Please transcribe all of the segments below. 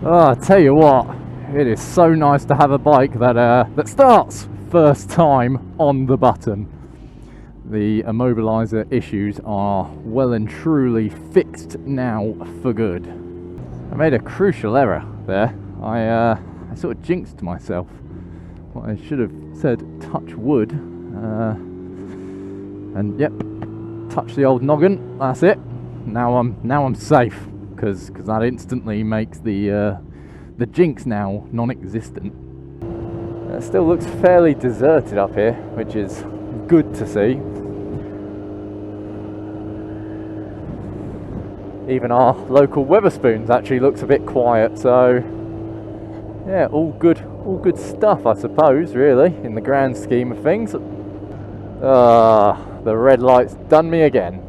Oh, I tell you what, it is so nice to have a bike that starts first time on the button. The immobilizer issues are well and truly fixed now for good. I made a crucial error there. I sort of jinxed myself. Well, I should have said touch wood, and yep, touch the old noggin. That's it. Now I'm safe, because that instantly makes the jinx now non-existent. It still looks fairly deserted up here, which is good to see. Even our local Wetherspoons actually looks a bit quiet, so yeah, all good stuff, I suppose, really, in the grand scheme of things. The red light's done me again.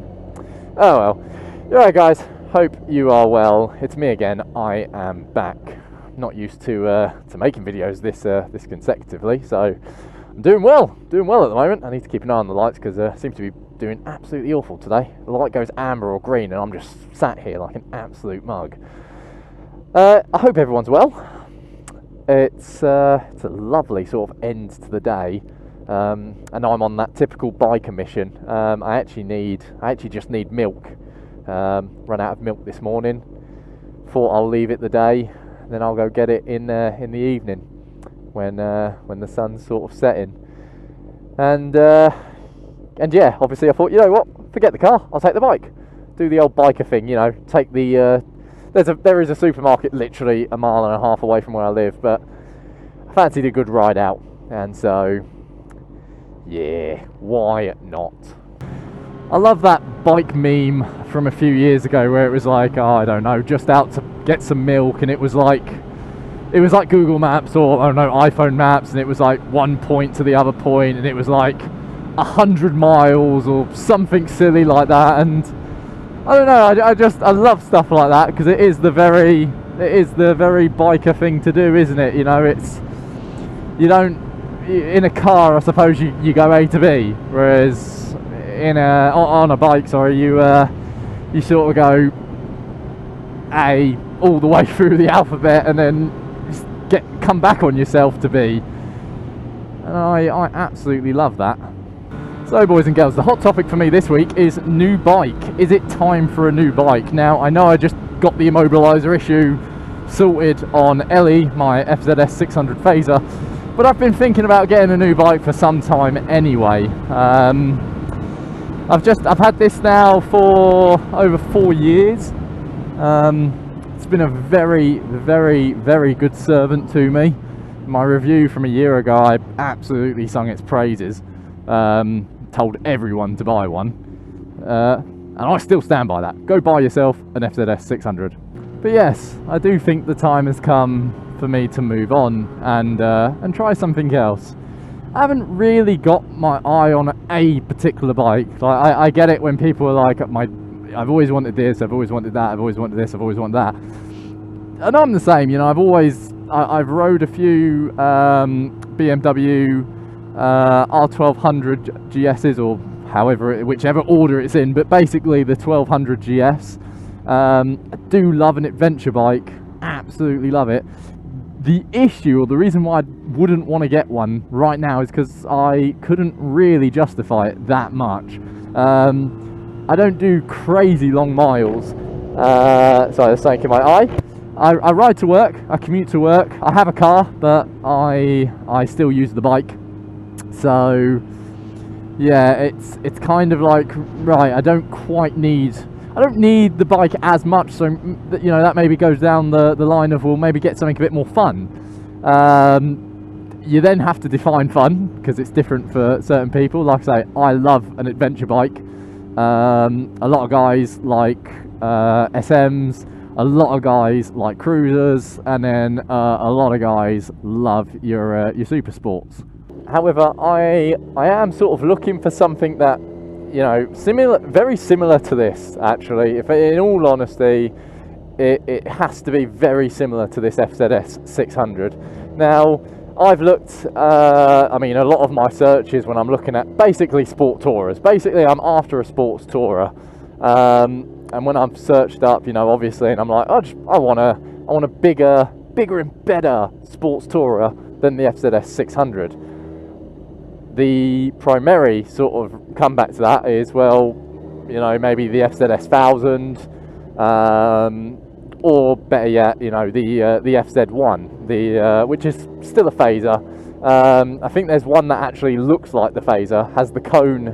Oh well. Alright guys, hope you are well. It's me again. I am back. Not used to making videos this consecutively, so I'm doing well at the moment. I need to keep an eye on the lights because I seem to be doing absolutely awful today. The light goes amber or green and I'm just sat here like an absolute mug. I hope everyone's well. It's a lovely sort of end to the day, and I'm on that typical biker mission. I actually just need milk. Run out of milk this morning. Thought I'll leave it the day, then I'll go get it in the evening when the sun's sort of setting. And yeah, obviously I thought, you know what, forget the car, I'll take the bike. Do the old biker thing, you know, take the there is a supermarket literally a mile and a half away from where I live, but I fancied a good ride out, and so yeah, why not? I love that bike meme from a few years ago where it was like, oh, I don't know, just out to get some milk, and it was like Google Maps or, I don't know, iPhone Maps, and it was like one point to the other point, and it was like 100 miles or something silly like that. And I don't know, I love stuff like that because it is the very biker thing to do, isn't it? You know, it's, you don't, in a car I suppose you go A to B, whereas on a bike, sorry, you sort of go A all the way through the alphabet and then come back on yourself to B. And I absolutely love that. So boys and girls, the hot topic for me this week is new bike. Is it time for a new bike? Now, I know I just got the immobilizer issue sorted on Ellie, my FZS 600 phaser, but I've been thinking about getting a new bike for some time anyway. I've had this now for over 4 years. It's been a very, very, very good servant to me. My review from a year ago, I absolutely sung its praises. Told everyone to buy one, and I still stand by that. Go buy yourself an FZS 600. But yes, I do think the time has come for me to move on and try something else. I haven't really got my eye on a particular bike. Like, I get it when people are like, I've always wanted this, I've always wanted that, I've always wanted this, I've always wanted that. And I'm the same, you know. I've rode a few BMW R1200 GSs, or whichever order it's in, but basically the 1200 GS. I do love an adventure bike, absolutely love it. The issue, or the reason why I wouldn't want to get one right now, is because I couldn't really justify it that much. I don't do crazy long miles. Sorry, there's something in my eye. I ride to work, I commute to work, I have a car, but I still use the bike. So yeah, it's kind of like, right, I don't need the bike as much, so that, you know, that maybe goes down the line of, well, maybe get something a bit more fun. You then have to define fun, because it's different for certain people. Like I say, I love an adventure bike. A lot of guys like SMs, a lot of guys like cruisers, and then a lot of guys love your super sports. However, I am sort of looking for something that, you know, very similar to this, actually. If in all honesty, it has to be very similar to this FZS 600. Now, I've looked, I mean, a lot of my searches when I'm looking at basically sport tourers. Basically, I'm after a sports tourer. And when I've searched up, you know, obviously, and I'm like, I want a I want a bigger and better sports tourer than the FZS 600. The primary sort of comeback to that is, well, you know, maybe the FZS 1000, or better yet, you know, the FZ1, which is still a phaser. I think there's one that actually looks like the phaser, has the cone,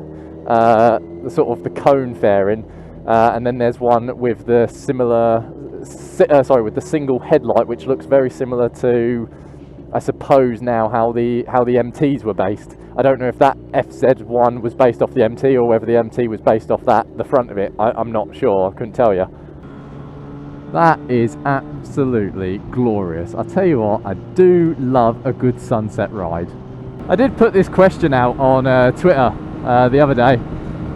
the sort of the cone fairing, and then there's one with the with the single headlight, which looks very similar to, I suppose now, how the MTs were based. I don't know if that FZ1 was based off the MT or whether the MT was based off the front of it. I'm not sure, I couldn't tell you. That is absolutely glorious. I tell you what, I do love a good sunset ride. I did put this question out on Twitter the other day.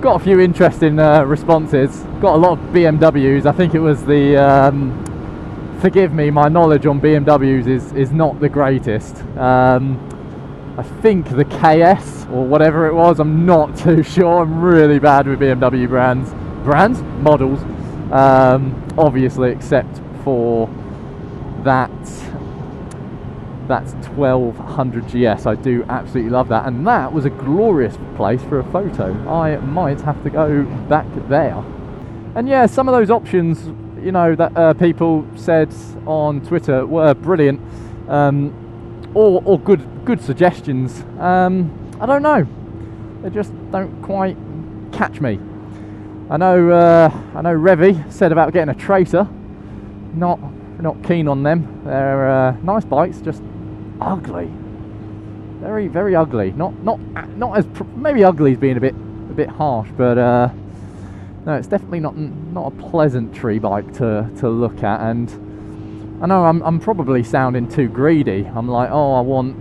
Got a few interesting responses. Got a lot of BMWs. I think it was the forgive me, my knowledge on BMWs is not the greatest. I think the KS or whatever it was, I'm not too sure. I'm really bad with BMW models, obviously, except for that's 1200 GS. I do absolutely love that, and that was a glorious place for a photo. I might have to go back there. And yeah, some of those options, you know, that people said on Twitter were brilliant, or good suggestions. I don't know, they just don't quite catch me. I know Revy said about getting a Tracer. Not keen on them. They're nice bikes, just ugly, very ugly. Not as maybe ugly is being a bit harsh, but no, it's definitely not a pleasant tree bike to look at. And I know I'm probably sounding too greedy. I'm like, oh, I want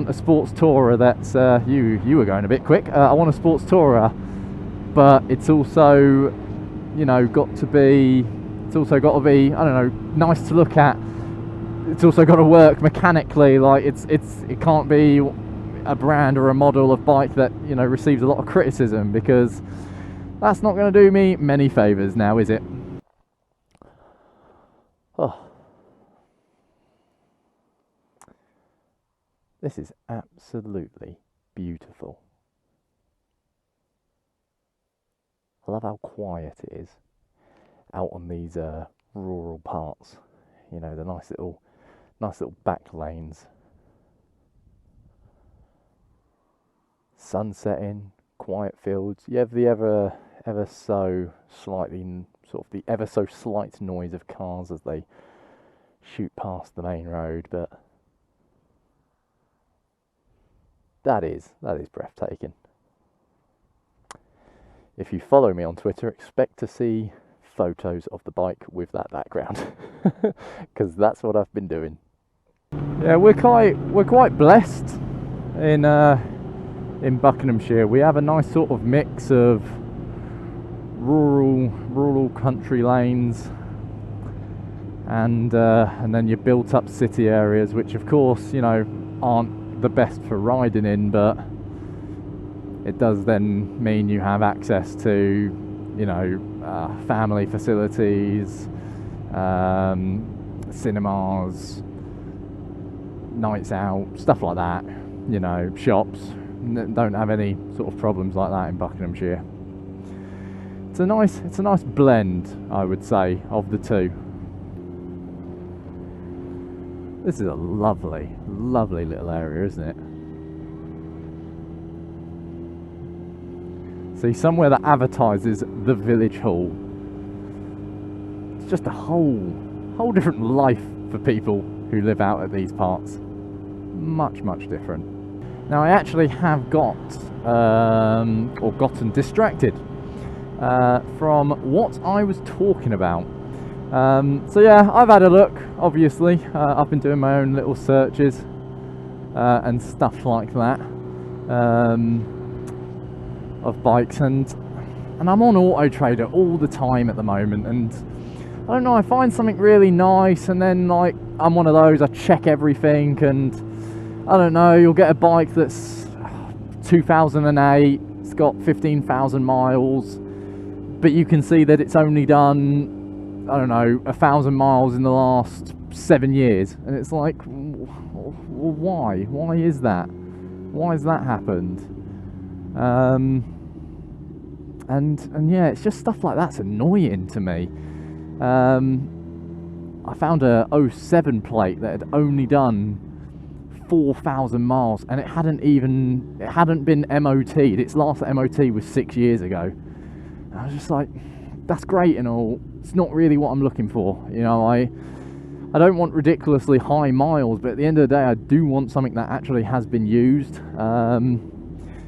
a sports tourer that's you were going a bit quick. I want a sports tourer, but it's also, you know, got to be, I don't know, nice to look at. It's also got to work mechanically. Like it can't be a brand or a model of bike that, you know, receives a lot of criticism, because that's not going to do me many favors now, is it? Oh, this is absolutely beautiful. I love how quiet it is out on these rural parts. You know, the nice little back lanes. Sun setting, quiet fields. You have the ever so slightly, sort of the ever so slight noise of cars as they shoot past the main road, but that is breathtaking. If you follow me on Twitter, expect to see photos of the bike with that background, because that's what I've been doing. Yeah, we're quite blessed in Buckinghamshire. We have a nice sort of mix of rural country lanes, and then your built up city areas, which of course, you know, aren't the best for riding in, but it does then mean you have access to, you know, family facilities, cinemas, nights out, stuff like that, you know, shops. Don't have any sort of problems like that in Buckinghamshire. It's a nice blend, I would say, of the two. This is a lovely little area, isn't it? See, somewhere that advertises the village hall. It's just a whole different life for people who live out at these parts. Much different. Now, I actually have gotten distracted from what I was talking about. So yeah, I've had a look, obviously. I've been doing my own little searches and stuff like that of bikes, and I'm on Auto Trader all the time at the moment, and I don't know, I find something really nice, and then, like, I'm one of those, I check everything, and I don't know, you'll get a bike that's 2008, it's got 15,000 miles, but you can see that it's only done, I don't know, 1,000 miles in the last 7 years, and it's like, why is that? Why has that happened? And yeah, it's just stuff like that's annoying to me. I found a 07 plate that had only done 4,000 miles, and it hadn't been MOT'd. Its last MOT was 6 years ago. And I was just like, that's great and all, it's not really what I'm looking for. You know, I don't want ridiculously high miles, but at the end of the day, I do want something that actually has been used.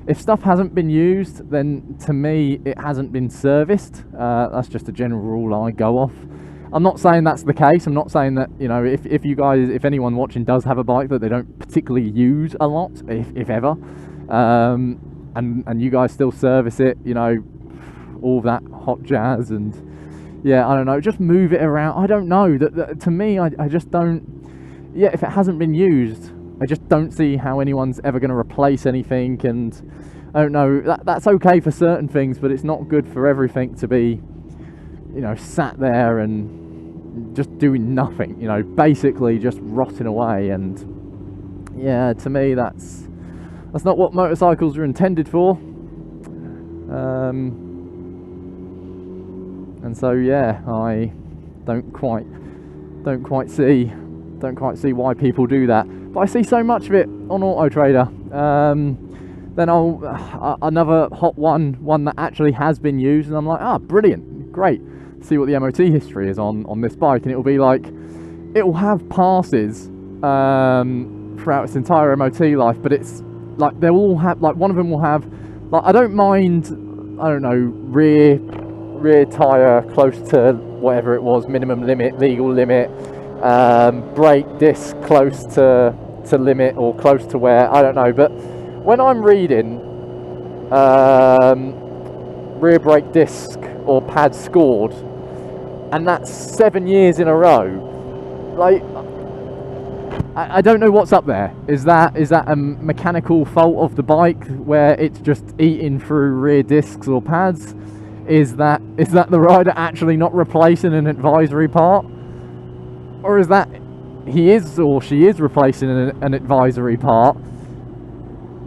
If stuff hasn't been used, then to me it hasn't been serviced. That's just a general rule I go off. I'm not saying that's the case. I'm not saying that, you know, if anyone watching does have a bike that they don't particularly use a lot, if ever, and you guys still service it, you know, all that hot jazz, and yeah, I don't know, just move it around. I don't know, that to me, I just don't, yeah, if it hasn't been used, I just don't see how anyone's ever going to replace anything. And I don't know, that's okay for certain things, but it's not good for everything to be, you know, sat there and just doing nothing, you know, basically just rotting away. And yeah, to me, that's not what motorcycles are intended for. And so yeah, I don't quite see why people do that. But I see so much of it on Auto Trader. Then another hot one that actually has been used, and I'm like, ah, brilliant, great. See what the MOT history is on this bike, and it'll be like, it will have passes throughout its entire MOT life, but it's like they'll all have, like, one of them will have, like, I don't mind, I don't know, rear tyre close to whatever it was, minimum limit, legal limit, brake disc close to limit or close to where, I don't know. But when I'm reading rear brake disc or pad scored, and that's 7 years in a row, like, I don't know what's up there. Is that a mechanical fault of the bike where it's just eating through rear discs or pads? Is that the rider actually not replacing an advisory part? Or is that he is or she is replacing an advisory part,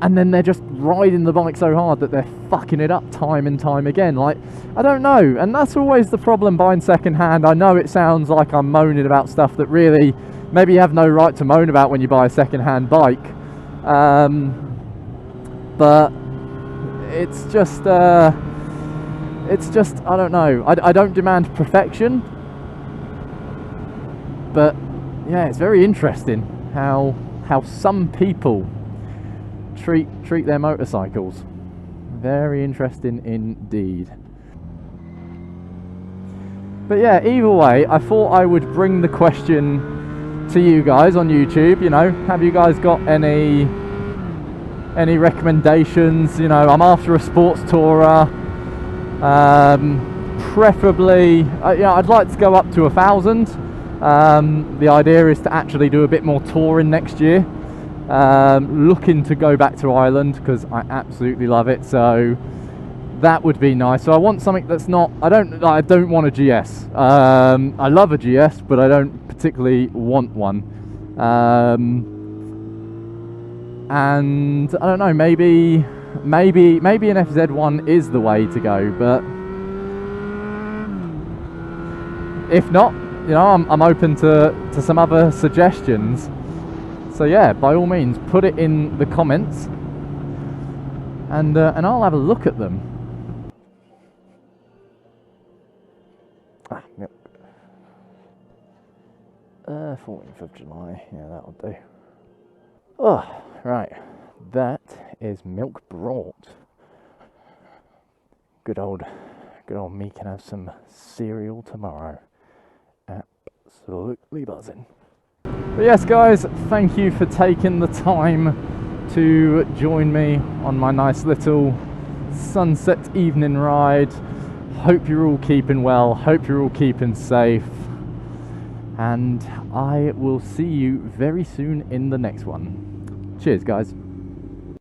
and then they're just riding the bike so hard that they're fucking it up time and time again? Like, I don't know. And that's always the problem buying second hand. I know it sounds like I'm moaning about stuff that really maybe you have no right to moan about when you buy a second hand bike. But it's just I don't know. I don't demand perfection, but yeah, it's very interesting how some people treat their motorcycles. Very interesting indeed. But yeah, either way, I thought I would bring the question to you guys on YouTube. You know, have you guys got any recommendations? You know, I'm after a sports tourer. Preferably, yeah, I'd like to go up to 1,000. The idea is to actually do a bit more touring next year. Looking to go back to Ireland because I absolutely love it, so that would be nice. So I want something that's not, I don't want a GS. I love a GS, but I don't particularly want one. And I don't know, maybe an FZ1 is the way to go, but if not, you know, I'm open to some other suggestions. So yeah, by all means, put it in the comments, and I'll have a look at them. 14th of July, yeah, that'll do. Oh, right, that is milk brought. Good old me can have some cereal tomorrow. Absolutely buzzing. But yes, guys, thank you for taking the time to join me on my nice little sunset evening ride. Hope you're all keeping well, hope you're all keeping safe, and I will see you very soon in the next one. Cheers, guys.